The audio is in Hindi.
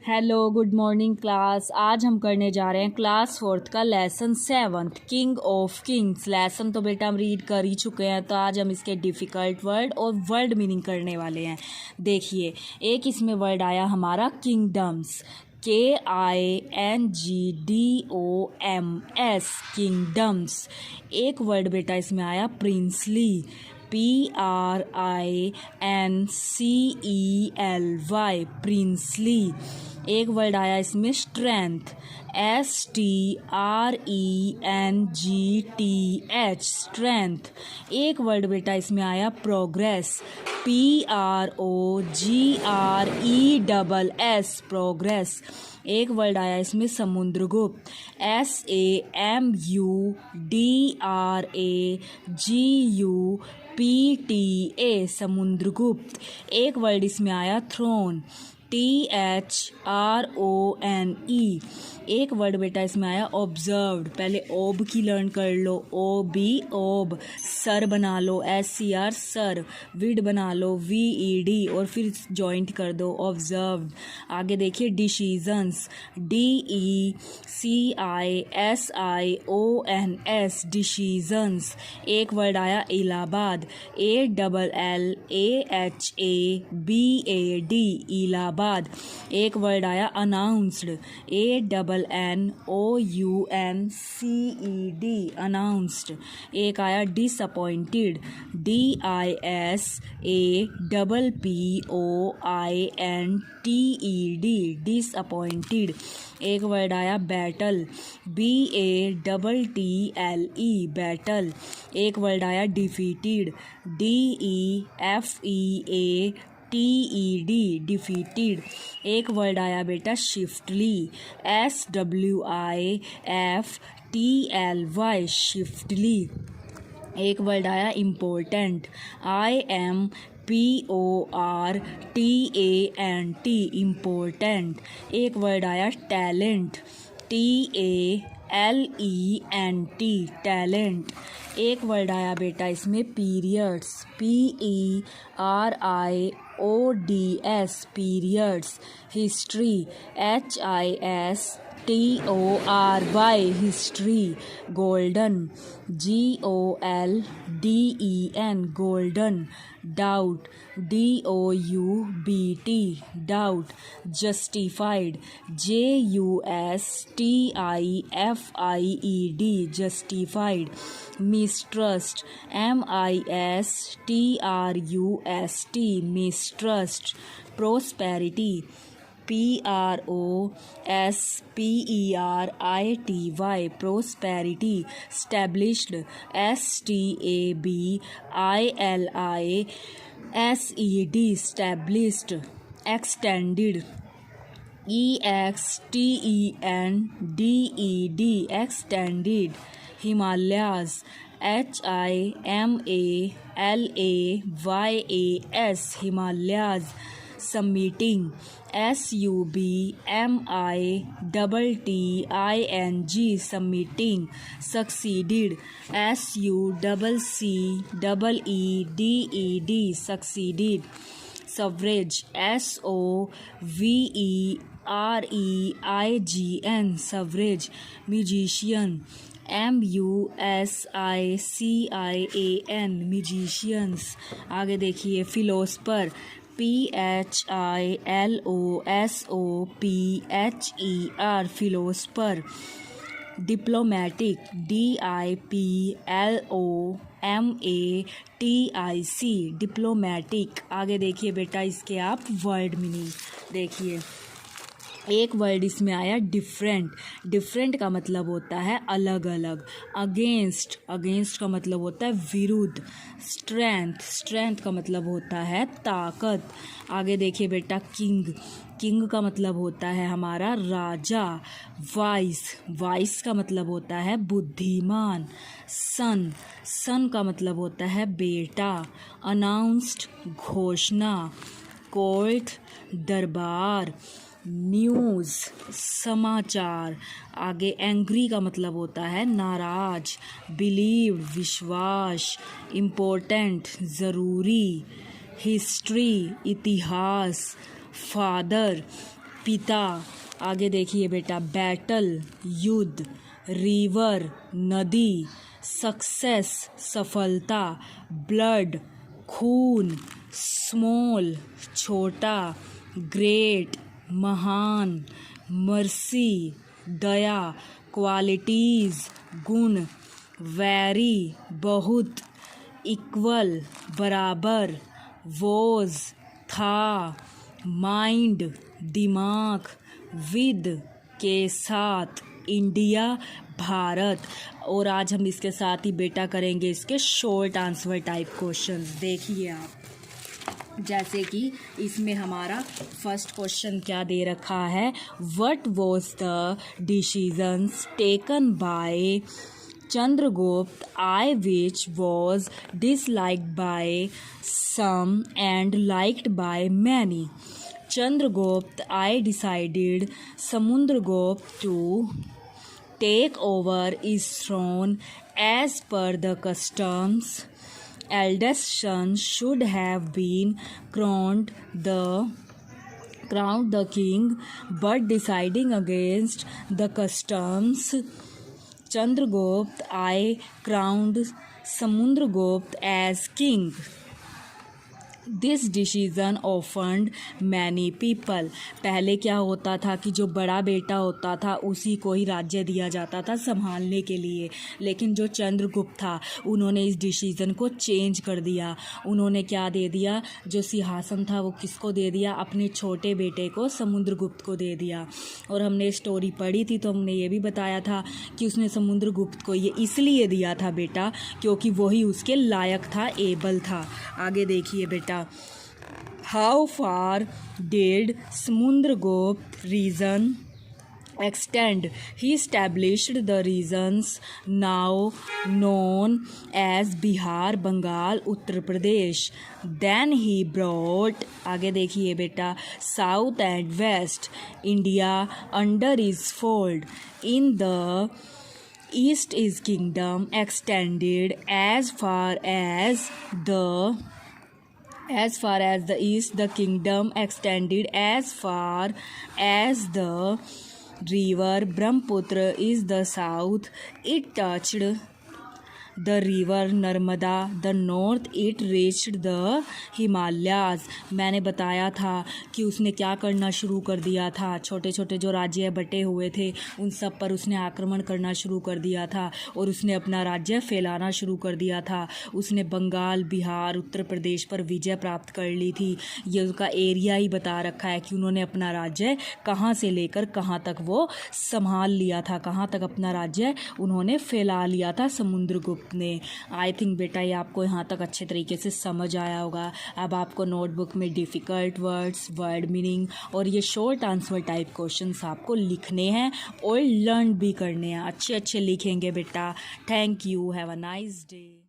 Hello good morning class. आज हम करने जा रहे हैं क्लास 4th का lesson 7th king of Kings. Lesson तो बेटा हम रीड कर ही चुके हैं, तो आज हम इसके डिफ़िकल्ट वर्ड और वर्ड मीनिंग करने वाले हैं। देखिए, एक इसमें वर्ड आया हमारा किंगडम्स, KINGDOMS किंगडम्स। एक वर्ड बेटा इसमें आया प्रिंसली, PRINCELY प्रिंसली। एक वर्ड आया इसमें स्ट्रेंथ, STRENGTH स्ट्रेंथ। एक वर्ड बेटा इसमें आया प्रोग्रेस, PROGRESS प्रोग्रेस। एक वर्ड आया इसमें समुद्रगुप्त, SAMUDRAGUPTA समुद्रगुप्त। एक वर्ड इसमें आया थ्रोन, THRONE। एक वर्ड बेटा इसमें आया ऑब्जर्व्ड। पहले ओब की लर्न कर लो, OB ओब। सर बना लो, SCR सर। विड बना लो, VED, और फिर जॉइंट कर दो, ऑब्जर्व्ड। आगे देखिए डिसीजंस, DECISIONS डिसीजंस। एक वर्ड आया इलाहाबाद, ALLAHABAD इलाहाबाद। एक वर्ड आया अनाउंस्ड, ANNOUNCED अनाउंस्ड। एक आया डिसअपॉइंटेड, DISAPPOINTED डिसअपॉइंटेड। एक वर्ड आया बैटल, BATTLE बैटल। एक वर्ड आया डिफीटेड, DEFEATED डिफीटेड। एक वर्ड आया बेटा शिफ्टली, SWIFTLY शिफ्टली। एक वर्ड आया इम्पोर्टेंट, IMPORTANT इम्पोर्टेंट। एक वर्ड आया टैलेंट, TALENT टैलेंट। एक वर्ड आया बेटा इसमें periods, PERIODS periods. History, HISTORY history. Golden, GOLDEN golden. Doubt, DOUBT doubt. Justified, JUSTIFIED justified. Mistrust, MISTRUST mistrust. Prosperity, PROSPERITY prosperity. Established, STABLISHED established. Extended, EXTENDED extended. Himalayas, HIMALAYAS Himalayas. Submitting, SUBMITTING submitting. Succeeded, SUCCEEDED succeeded. Sovereign, SOVEREIGN sovereign. Musician, MUSICIAN musicians. आगे देखिए philosopher, PHILOSOPHER philosopher. Diplomatic, DIPLOMATIC diplomatic. आगे देखिए बेटा इसके आप वर्ड मीनिंग देखिए। एक वर्ड इसमें आया डिफरेंट। डिफरेंट का मतलब होता है अलग अलग। अगेंस्ट, अगेंस्ट का मतलब होता है विरुद्ध। स्ट्रेंथ, स्ट्रेंथ का मतलब होता है ताकत। आगे देखिए बेटा किंग, किंग का मतलब होता है हमारा राजा। वाइस, वाइस का मतलब होता है बुद्धिमान। सन, सन का मतलब होता है बेटा। अनाउंस्ड घोषणा। कोर्ट दरबार। न्यूज़ समाचार। आगे एंग्री का मतलब होता है नाराज। बिलीव विश्वास। इम्पोर्टेंट ज़रूरी। हिस्ट्री इतिहास। फादर पिता, आगे देखिए बेटा, बैटल युद्ध, रिवर नदी, सक्सेस सफलता, ब्लड खून, स्मॉल छोटा, ग्रेट महान, मर्सी दया, क्वालिटीज़ गुण, वेरी बहुत, इक्वल बराबर, वॉज था, माइंड दिमाग, विद के साथ, इंडिया भारत। और आज हम इसके साथ ही बेटा करेंगे इसके शॉर्ट आंसर टाइप क्वेश्चंस। देखिए आप, जैसे कि इसमें हमारा फर्स्ट क्वेश्चन क्या दे रखा है, what was the decisions taken by Chandragupta I which was disliked by some and liked by many. Chandragupta I decided Samudragupta to take over his throne as per the customs. Eldest son should have been crowned the king, but deciding against the customs, Chandragupta I crowned Samudragupta as king. This decision offend many people. पहले क्या होता था कि जो बड़ा बेटा होता था उसी को ही राज्य दिया जाता था संभालने के लिए, लेकिन जो चंद्रगुप्त था उन्होंने इस डिसीज़न को चेंज कर दिया। उन्होंने क्या दे दिया, जो सिंहासन था वो किसको दे दिया, अपने छोटे बेटे को समुद्रगुप्त को दे दिया। और हमने स्टोरी पढ़ी थी तो हमने ये भी बताया था कि उसने समुद्रगुप्त को ये इसलिए दिया था बेटा क्योंकि वही उसके लायक था, एबल था। आगे देखिए बेटा, how far did Samudragupta region extend? He established the regions now known as Bihar, Bengal, Uttar Pradesh. Then he brought, आगे देखिए बेटा, South and West India under his fold. In the East his kingdom extended as far as the east. The kingdom extended as far as the river Brahmaputra is the south. It touched the river Narmada. The north it reached the Himalayas. मैंने बताया था कि उसने क्या करना शुरू कर दिया था, छोटे छोटे जो राज्य बटे हुए थे उन सब पर उसने आक्रमण करना शुरू कर दिया था और उसने अपना राज्य फैलाना शुरू कर दिया था। उसने बंगाल, बिहार, उत्तर प्रदेश पर विजय प्राप्त कर ली थी। ये उसका एरिया ही बता रखा है कि उन्होंने अपना राज्य कहाँ से लेकर कहाँ तक वो संभाल लिया था, कहाँ तक अपना राज्य उन्होंने फैला लिया था समुद्रगुप्त ने। आई थिंक बेटा ये आपको यहाँ तक अच्छे तरीके से समझ आया होगा। अब आपको नोटबुक में डिफ़िकल्ट वर्ड्स, वर्ड मीनिंग और ये शॉर्ट आंसर टाइप क्वेश्चंस आपको लिखने हैं और लर्न भी करने हैं। अच्छे अच्छे लिखेंगे बेटा। Thank you, have a nice day.